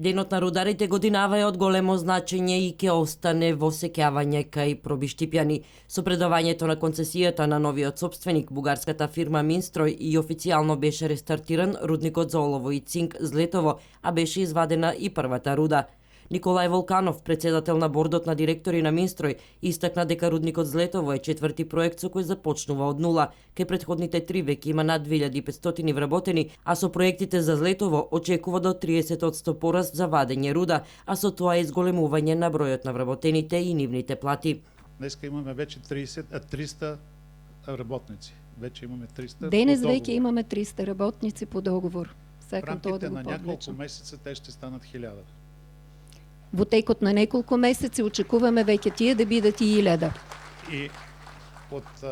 Денот на рударите годинава е од големо значење и ќе остане во сеќавање кај пробиштипјани. Со предавањето на концесијата на новиот собственик, бугарската фирма Минстрој, и официјално беше рестартиран рудникот за олово и цинк Злетово, а беше извадена и првата руда. Николај Волканов, председател на бордот на директори на Минстрој, истакна дека рудникот Злетово е четврти проект со кој започнува од нула. Кај претходните 3 веќе има над 2500 вработени, а со проектите за Злетово очекува до 30% пораст за вадење руда, а со тоа и зголемување на бројот на вработените и нивните плати. Днеска имаме веќе 300 работници. Веќе имаме 300. Денес веќе имаме 300 работници по договор. Сакам тоа да го на няколку подвечам. месеца те ще станат 1000. Во текот на неколку месеци очекуваме веќе тие да бидат и 1000. И од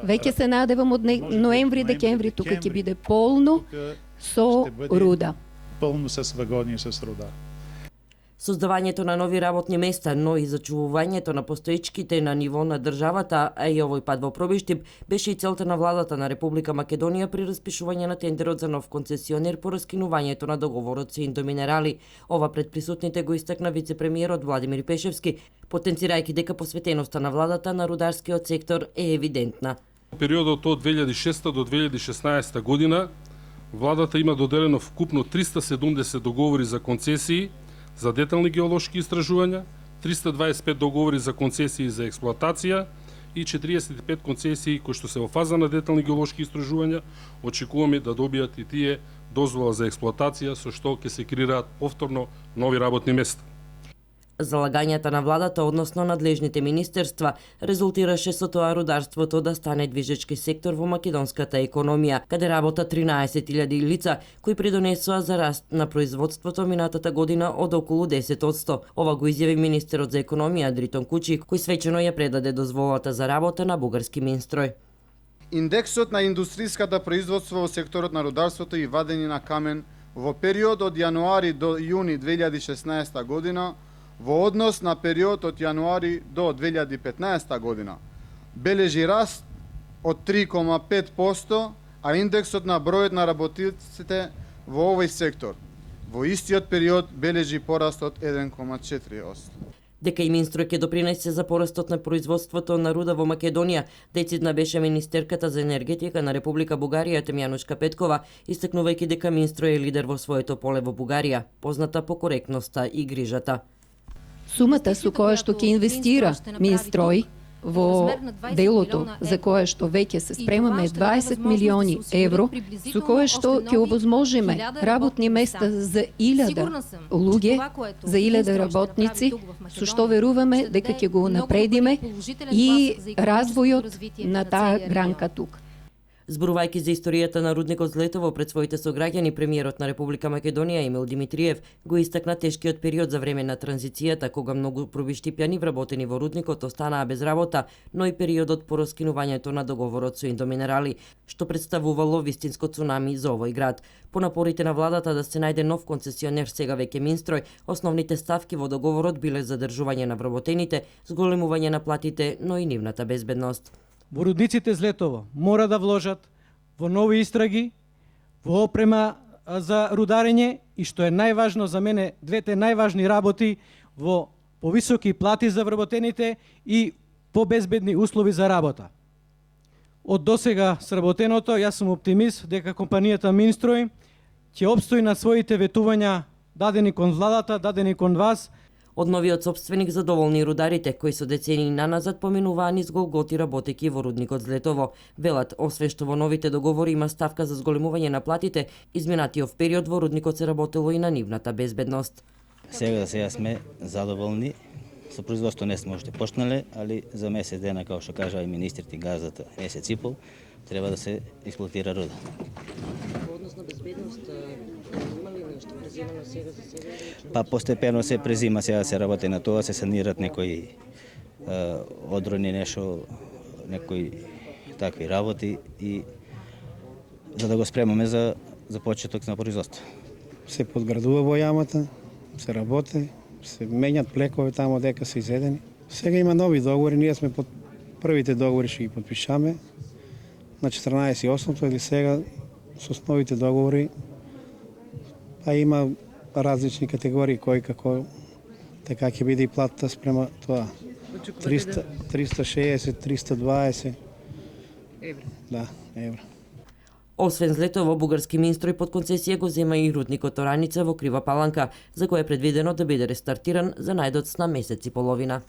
Веќе се надевам од ноември, декември тука ќе биде полно со ще бъде руда. пълно с вагони и с руда. Создавањето на нови работни места, но и зачувувањето на постоечките на ниво на државата, а и овој пат во Пробиштип, беше и целта на владата на Република Македонија при распишување на тендерот за нов концесионер по раскинувањето на договорот со Индоминерали. Ова пред присутните го истакна вице-премиерот Владимир Пешевски, потенцирајќи дека посветеноста на владата на рударскиот сектор е евидентна. Периодот од 2006 до 2016 година владата има доделено вкупно 370 договори за концесии за детални геолошки истражувања, 325 договори за концесии за експлоатација и 45 концесии кои што се во фаза на детални геолошки истражувања. Очекуваме да добијат и тие дозвола за експлоатација, со што ќе се креираат повторно нови работни места. Залагањата на владата, односно надлежните министерства, резултираше со тоа рударството да стане движечки сектор во македонската економија, каде работа 13.000 лица, кои придонесоа за раст на производството минатата година од околу 10%. Ова го изјави министерот за економија Дритон Кучи, кој свечено ја предаде дозволата за работа на бугарски Минстрој. Индексот на индустријската производство во секторот на рударството и вадење на камен во период од јануари до јуни 2016 година во однос на период од јануари до 2015 година бележи раст од 3,5%, а индексот на бројот на работниците во овој сектор во истиот период бележи пораст од 1,4%. Дека и Минстрој ќе допринесе за порастот на производството на руда во Македонија, децидна беше министерката за енергетика на Република Бугарија Темјанушка Петкова, истакнувајќи дека Минстрој е лидер во своето поле во Бугарија, позната по коректноста и грижата. Сумата со која што ќе инвестира Минстрој во делото за кое што веќе се спремаме 20 милиони евро, со кое што ќе овозможиме работни места за 1000 луѓе, за 1000 работници, со што веруваме дека ќе го напредиме и развојот на таа гранка тука. Зборувајќи за историјата на рудникот Злетово пред своите сограѓани, премиерот на Република Македонија Емил Димитриев го истакна тешкиот период за време на транзицијата, кога многу пробиштипјани вработени во рудникот останаа без работа, но и периодот по раскинувањето на договорот со Индоминерали, што представувало вистинско цунами за овој град. По напорите на владата да се најде нов концесионер, сега веќе Минстрој, основните ставки во договорот биле задржување на вработените, зголемување на платите, но и нивната безбедност. Во рудниците Злетово мора да вложат во нови истраги, во опрема за рударење и, што е најважно за мене, двете најважни работи, во повисоки плати за вработените и побезбедни услови за работа. Од досега сработеното, јас сум оптимист дека компанијата Минстрој ќе обстои на своите ветувања дадени кон владата, дадени кон вас. Од новиот собственик задоволни рударите, кои со децении наназад поминуваа низ голготи работејќи во рудникот Злетово. Велат, освен што во новите договори има ставка за зголемување на платите, изминатиот период во рудникот се работело и на нивната безбедност. Сега сме задоволни. Со производство не сме уште почнале, али за месец дена, како што кажа и министрите, газата месец и пол, треба да се експлоатира руда. Однос на безбедност, има ли нешто преземано сега за сега? Па постепено се презима, сега се работи на тоа, се санират некои одрони некои такви работи и за да го спремаме за почеток на производство. Се подградува во јамата, се работи, се менјат плекови тамо дека се изедени. Сега има нови договори, ние сме под првите договори што ги подпишаме на 14.8 или сега со новите договори, па има различни категории, кој како, така ќе биде и платата спрема тоа. 360, 320 евра. Да, евра. Освен Злетово, бугарски Минстрој под концесија го зема и рудникот Ораница во Крива Паланка, за кој е предвидено да биде рестартиран за најдоцна месец и половина.